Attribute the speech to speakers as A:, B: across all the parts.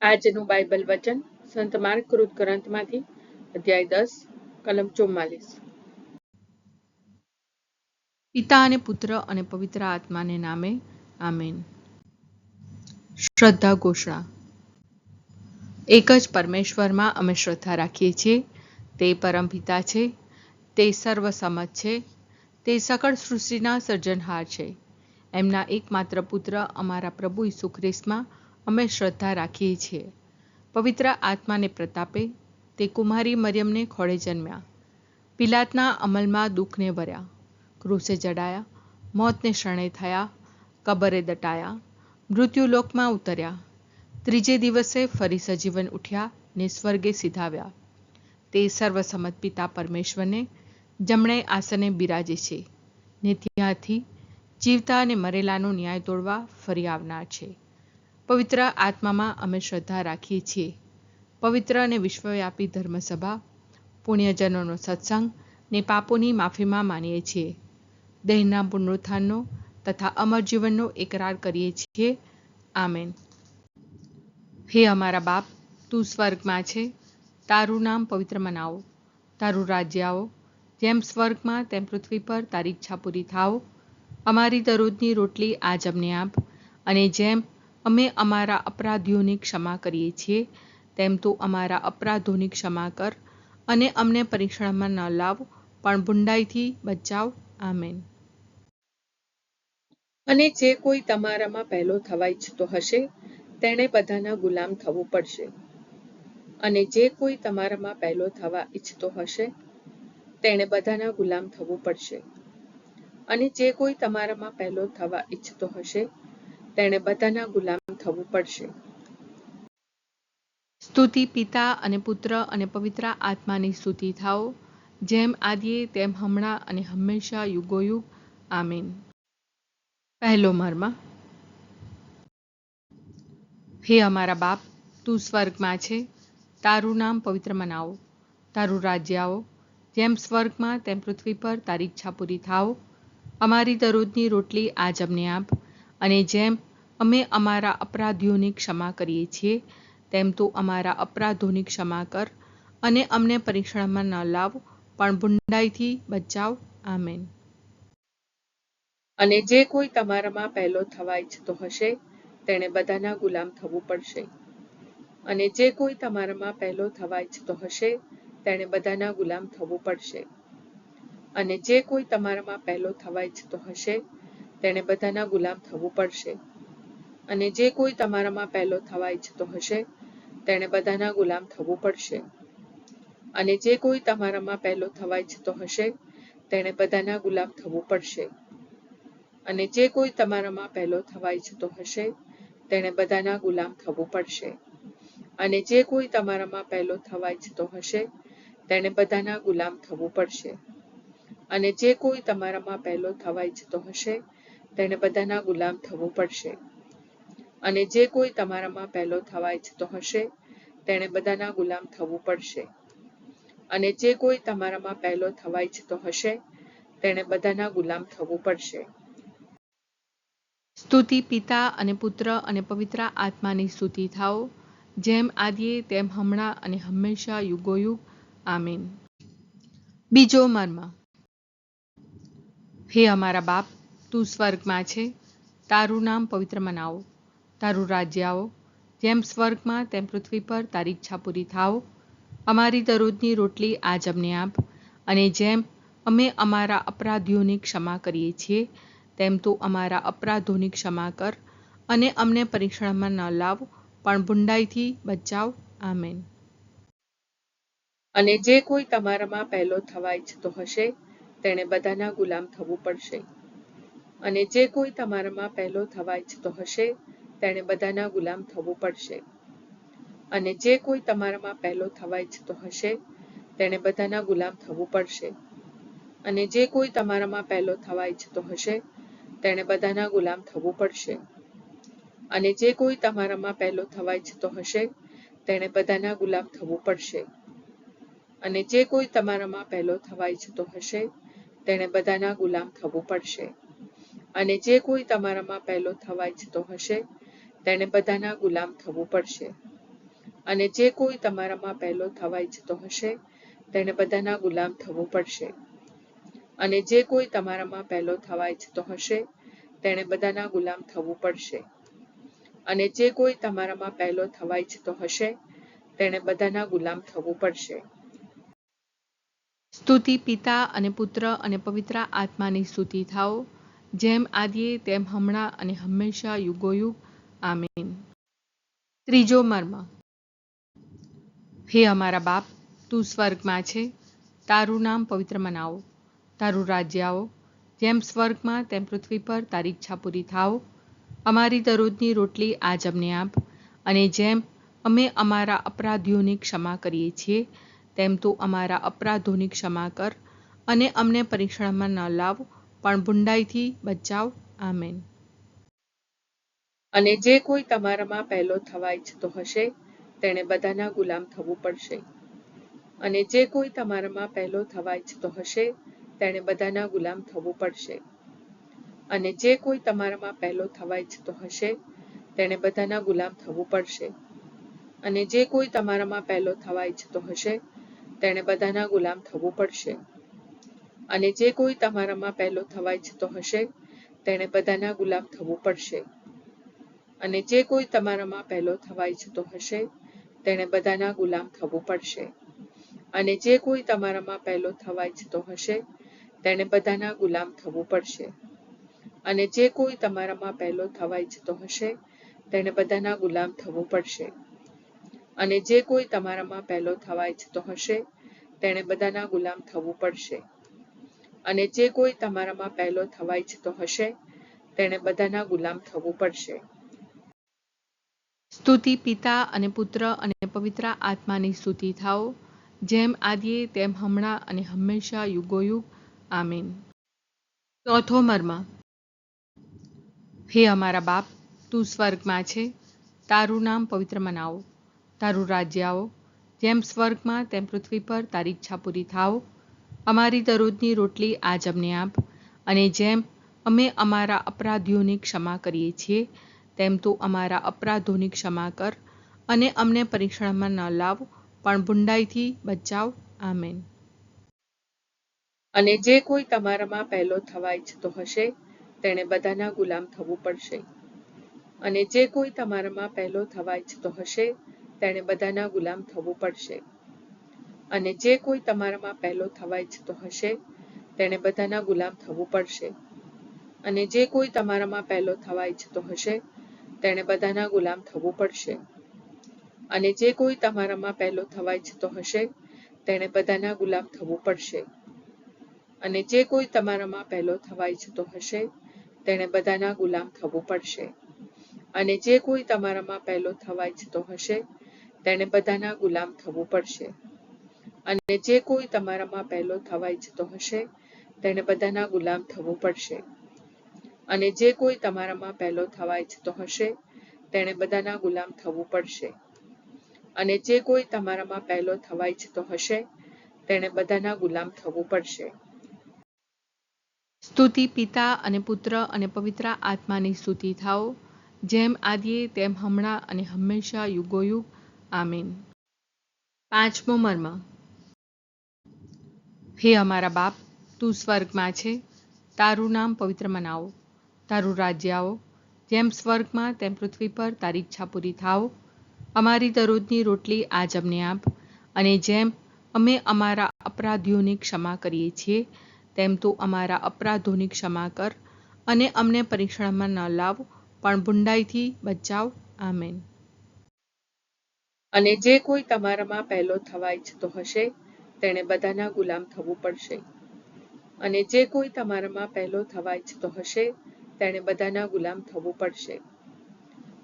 A: આજનું બાઇબલ વચન સંત માર્ક કૃત ગ્રંથમાંથી અધ્યાય 10 કલમ 44।
B: પિતા અને પુત્ર અને પવિત્ર આત્માને નામે આમેન। શ્રદ્ધા ઘોષણા। એક જ પરમેશ્વરમાં અમે શ્રદ્ધા રાખીએ છીએ। તે પરમપિતા છે, તે સર્વસમત છે, તે સકળ સૃષ્ટિના સર્જનહાર છે। એમના એકમાત્ર પુત્ર અમારા પ્રભુ ઈસુ ખ્રિસ્તમાં અમે શ્રદ્ધા રાખીએ છીએ। પવિત્ર આત્માને પ્રતાપે તે કુમારી મરિયમને ખોળે જન્મ્યા, પિલાતના અમલમાં દુઃખને વર્યા, ક્રૂસે જડાયા, મોતને શરણે થયા, કબરે દટાયા, મૃત્યુલોકમાં ઉતર્યા, ત્રીજે દિવસે ફરી સજીવન ઉઠ્યા ને સ્વર્ગે સિધાવ્યા। તે સર્વસમત પિતા પરમેશ્વરને જમણે આસને બિરાજે છે ને ત્યાંથી જીવતા અને મરેલાનો ન્યાય તોડવા ફરી આવનાર છે। પવિત્ર આત્મામાં અમે શ્રદ્ધા રાખીએ છીએ। પવિત્ર અને વિશ્વવ્યાપી ધર્મસભા, પુણ્યજનોનો સત્સંગ ને પાપોની માફીમાં માનીએ છીએ। દેહના પુનરુત્થાનનો તથા અમર જીવનનો એકરાર કરીએ છીએ। આમેન। હે અમારા બાપ, તું સ્વર્ગમાં છે, તારું નામ પવિત્ર મનાવો, તારું રાજ્ય આવો, જેમ સ્વર્ગમાં તેમ પૃથ્વી પર તારી ઈચ્છા પૂરી થાવ। અમારી દરરોજની રોટલી આજ અમને આપ, અને જેમ અમે અમારા અપરાધીઓની ક્ષમા કરીએ છીએ તેમ તું અમારા અપરાધોની ક્ષમા કર, અને અમને પરીક્ષણમાં ન લાવ પણ બુંડાઈથી બચાવ। આમેન।
A: અને જે કોઈ તમારામાં પહેલો થવા ઈચ્છતો હશે તેણે બધાના ગુલામ થવું પડશે। અને જે કોઈ તમારામાં પહેલો થવા ઈચ્છતો હશે તેણે બધાના ગુલામ થવું પડશે। અને જે કોઈ તમારામાં પહેલો થવા ઈચ્છતો હશે તેણે બધાના ગુલામ થવું પડશે।
B: સ્તુતિ પિતા અને પુત્ર અને પવિત્ર આત્માની સ્તુતિ થાઓ, જેમ આદિએ તેમ હમણાં અને હંમેશા યુગોયુગ। આમીન। પહેલો મર્મ। હે અમારા બાપ, તું સ્વર્ગમાં છે, તારું નામ પવિત્ર મનાવો, તારું રાજ્ય આવો, જેમ સ્વર્ગમાં તેમ પૃથ્વી પર તારી ઈચ્છા પૂરી થાવ। અમારી દરરોજની રોટલી આજ અમને આપ, અને જેમ અમે અમારા અપરાધીઓની ક્ષમા કરીએ છીએ તેમ તું અમારા અપરાધોની ક્ષમા કર, અને અમને પરીક્ષણમાં ન લાવ પણ બુંડાઈથી બચાવ। આમેન।
A: અને જે કોઈ તમારામાં પહેલો થવા ઈચ્છતો હશે તેણે બધાના ગુલામ થવું પડશે। અને જે કોઈ તમારામાં પહેલો થવા ઈચ્છતો હશે તેણે બધાના ગુલામ થવું પડશે। અને જે કોઈ તમારામાં પહેલો થવા ઈચ્છતો હશે તેણે બધાના ગુલામ થવું પડશે। અને જે કોઈ તમારામાં પહેલો થવા ઈચ્છતો હશે તેણે બધાના ગુલામ થવું પડશે। અને જે કોઈ તમારામાં પહેલો થવા ઈચ્છતો હશે તેણે બધાના ગુલામ થવું પડશે। અને જે કોઈ તમારામાં પહેલો થવા ઈચ્છતો હશે તેણે બધાના ગુલામ થવું પડશે। અને જે કોઈ તમારામાં પહેલો થવા ઈચ્છતો હશે તેણે બધાના ગુલામ થવું પડશે। અને જે કોઈ તમારામાં પહેલો થવા ઈચ્છતો હશે તેણે બધાના ગુલામ થવું પડશે। અને જે કોઈ તમારામાં પહેલો થવા ઈચ્છતો હશે તેણે બધાના ગુલામ થવું પડશે। અને જે કોઈ તમારામાં પહેલો થવા ઈચ્છતો હશે તેણે બધાના ગુલામ થવું પડશે।
B: સ્તુતિ પિતા અને પુત્ર અને પવિત્ર આત્માની સ્તુતિ થાઓ, જેમ આદિએ તેમ હમણાં અને હંમેશા યુગોયુગ। આમીન। બીજો મર્મ। હે અમારા બાપ, તું સ્વર્ગમાં છે, તારું નામ પવિત્ર મનાવો, તારું રાજ્ય આવો, જેમ સ્વર્ગમાં તેમ પૃથ્વી પર તારી ઈચ્છા પૂરી થાવ। અમારી દરરોજની રોટલી આજ અમને આપ, અને જેમ અમે અમારા અપરાધીઓની ક્ષમા કરીએ છીએ તેમ તું અમારા અપરાધોની ક્ષમા કર, અને અમને પરીક્ષણમાં ન લાવ પણ બુંડાઈથી બચાવ। આમેન।
A: અને જે કોઈ તમારામાં પહેલો થવા ઈચ્છતો હશે તેણે બધાના ગુલામ થવું પડશે। અને જે કોઈ તમારામાં પહેલો થવા ઈચ્છતો હશે તેણે બધાના ગુલામ થવું પડશે। અને જે કોઈ તમારામાં પહેલો થવા ઈચ્છતો હશે તેણે બધાના ગુલામ થવું પડશે। અને જે કોઈ તમારામાં પહેલો થવા ઈચ્છતો હશે તેણે બધાના ગુલામ થવું પડશે। અને જે કોઈ તમારામાં પહેલો થવા ઈચ્છતો હશે તેણે બધાના ગુલામ થવું પડશે। અને જે કોઈ તમારામાં પહેલો થવા ઈચ્છતો હશે તેણે બધાના ગુલામ થવું પડશે। અને જે કોઈ તમારામાં પહેલો થવા ઈચ્છતો હશે તેણે બધાના ગુલામ થવું પડશે। અને જે કોઈ તમારામાં પહેલો થવા ઈચ્છતો હશે તેણે બધાના ગુલામ થવું પડશે. અને જે કોઈ તમારામાં પહેલો થવા ઈચ્છતો હશે તેણે બધાના ગુલામ થવું પડશે. અને જે કોઈ તમારામાં પહેલો થવા ઈચ્છતો હશે તેણે બધાના ગુલામ થવું પડશે.
B: સ્તુતિ પિતા અને પુત્ર અને પવિત્ર આત્માની સ્તુતિ થાઓ, જેમ આદિએ તેમ હમણાં અને હંમેશા યુગોયુગ. આમીન. ત્રીજો મર્મ. હે અમારા બાપ, તું સ્વર્ગમાં છે, તારું નામ પવિત્ર મનાવો, તારું રાજ્ય આવો, જેમ સ્વર્ગમાં તેમ પૃથ્વી પર તારી ઈચ્છા પૂરી થાઓ. અમારી દરરોજની રોટલી આજ અમને આપ, અને જેમ અમે અમારા અપરાધીઓની ક્ષમા કરીએ છીએ તેમ તું અમારા અપરાધોની ક્ષમા કર, અને અમને પરીક્ષણમાં ન લાવ, પણ બુંડાઈથી બચાવ. આમેન.
A: અને જે કોઈ તમારામાં પહેલો થવા ઈચ્છતો હશે તેણે બધાના ગુલામ થવું પડશે. અને જે કોઈ તમારામાં પહેલો થવા ઈચ્છતો હશે તેણે બધાના ગુલામ થવું પડશે. અને જે કોઈ તમારામાં પહેલો થવા ઈચ્છતો હશે તેણે બધાના ગુલામ થવું પડશે. અને જે કોઈ તમારામાં પહેલો થવા ઈચ્છતો હશે તેણે બધાના ગુલામ થવું પડશે. અને જે કોઈ તમારામાં પહેલો થવા ઈચ્છતો હશે તેણે બધાના ગુલામ થવું પડશે. અને જે કોઈ તમારામાં પહેલો થવા ઈચ્છતો હશે તેણે બધાના ગુલામ થવું પડશે. અને જે કોઈ તમારામાં પહેલો થવા ઈચ્છતો હશે તેણે બધાના ગુલામ થવું પડશે. અને જે કોઈ તમારામાં પહેલો થવા ઈચ્છતો હશે તેણે બધાના ગુલામ થવું પડશે. અને જે કોઈ તમારામાં પહેલો થવા ઈચ્છતો હશે તેણે બધાના ગુલામ થવું પડશે. અને જે કોઈ તમારામાં પહેલો થવા ઈચ્છતો હશે તેણે બધાના ગુલામ થવું પડશે.
B: સ્તુતિ પિતા અને પુત્ર અને પવિત્ર આત્માની સ્તુતિ થાઓ, જેમ આદિએ તેમ હમણાં અને હંમેશા યુગોયુગ. આમીન. ચોથો મર્મ. હે અમારા બાપ, તું સ્વર્ગમાં છે, તારું નામ પવિત્ર મનાવો, તારું રાજ્ય આવો, જેમ સ્વર્ગમાં તેમ પૃથ્વી પર તારી ઈચ્છા પૂરી થાઓ. અમારી દરરોજની રોટલી આજ અમને આપ, અને જેમ અમે અમારા અપરાધીઓની ક્ષમા કરીએ છીએ તેમ તું અમારા અપરાધોની ક્ષમા કર, અને અમને પરીક્ષણમાં ન લાવ, પણ બુંડાઈથી બચાવ. આમેન.
A: અને જે કોઈ તમારામાં પહેલો થવા ઈચ્છતો હશે તેણે બધાના ગુલામ થવું પડશે. અને જે કોઈ તમારામાં પહેલો થવા ઈચ્છતો હશે તેણે બધાના ગુલામ થવું પડશે. અને જે કોઈ તમારામાં પહેલો થવા ઈચ્છતો હશે તેણે બધાના ગુલામ થવું પડશે. અને જે કોઈ તમારામાં પહેલો થવા ઈચ્છતો હશે તેણે બધાના ગુલામ થવું પડશે. અને જે કોઈ તમારામાં પહેલો થવા ઈચ્છતો હશે તેણે બધાના ગુલામ થવું પડશે. અને જે કોઈ તમારામાં પહેલો થવા ઈચ્છતો હશે તેણે બધાના ગુલામ થવું પડશે. અને જે કોઈ તમારામાં પહેલો થવા ઈચ્છતો હશે તેણે બધાના ગુલામ થવું પડશે. અને જે કોઈ તમારામાં પહેલો થવા ઈચ્છતો હશે તેણે બધાના ગુલામ થવું પડશે. અને જે કોઈ તમારામાં પહેલો થવા ઈચ્છતો હશે તેણે બધાના ગુલામ થવું પડશે. અને જે કોઈ તમારામાં પહેલો થવા ઈચ્છતો હશે તેણે બધાના ગુલામ થવું પડશે.
B: સ્તુતિ પિતા અને પુત્ર અને પવિત્ર આત્માની સ્તુતિ થાઓ, જેમ આદિએ તેમ હમણાં અને હંમેશા યુગોયુગ. આમીન. પાંચમો મર્મ. હે અમારા બાપ, તું સ્વર્ગમાં છે, તારું નામ પવિત્ર મનાવો, તારું રાજ્ય આવો, જેમ સ્વર્ગમાં તેમ પૃથ્વી પર તારી ઈચ્છા પૂરી થાઓ. અમારી દરરોજની રોટલી આજ અમને આપ, અને જેમ અમે અમારા અપરાધીઓની ક્ષમા કરીએ છીએ તેમ તું અમારા અપરાધોની ક્ષમા કર, અને અમને પરીક્ષણમાં ન લાવ, પણ બુંડાઈથી બચાવ. આમેન.
A: અને જે કોઈ તમારામાં પહેલો થવા ઈચ્છતો હશે તેણે બધાના ગુલામ થવું પડશે. અને જે કોઈ તમારામાં પહેલો થવા ઈચ્છતો હશે તેણે બધાના ગુલામ થવું પડશે.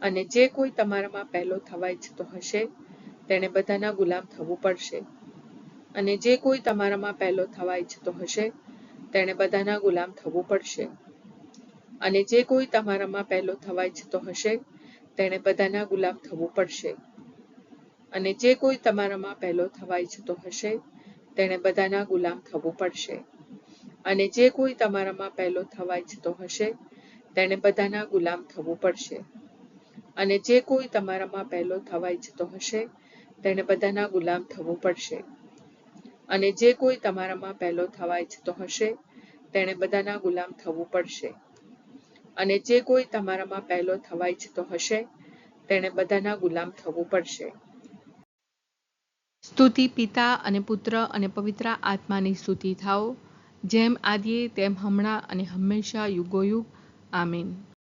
A: અને જે કોઈ તમારામાં પહેલો થવા ઈચ્છતો હશે તેણે બધાના ગુલામ થવું પડશે. અને જે કોઈ તમારામાં પહેલો થવા ઈચ્છતો હશે તેણે બધાના ગુલામ થવું પડશે. અને જે કોઈ તમારામાં પહેલો થવા ઈચ્છતો હશે તેણે બધાના ગુલામ થવું પડશે. અને જે કોઈ તમારામાં પહેલો થવા ઈચ્છતો હશે તેણે બધાના ગુલામ થવું પડશે. અને જે કોઈ તમારામાં પહેલો થવા ઈચ્છતો હશે તેણે બધાના ગુલામ થવું પડશે. અને જે કોઈ તમારામાં પહેલો થવા ઈચ્છતો હશે તેણે બધાના ગુલામ થવું પડશે. અને જે કોઈ તમારામાં પહેલો થવા ઈચ્છતો હશે તેણે બધાના ગુલામ થવું પડશે. અને જે કોઈ તમારામાં પહેલો થવા ઈચ્છતો હશે તેણે બધાના ગુલામ થવું પડશે.
B: સ્તુતિ પિતા અને પુત્ર અને પવિત્ર આત્માની સ્તુતિ થાઓ, જેમ આદિએ તેમ હમણાં અને હંમેશા યુગોયુગ. આમીન.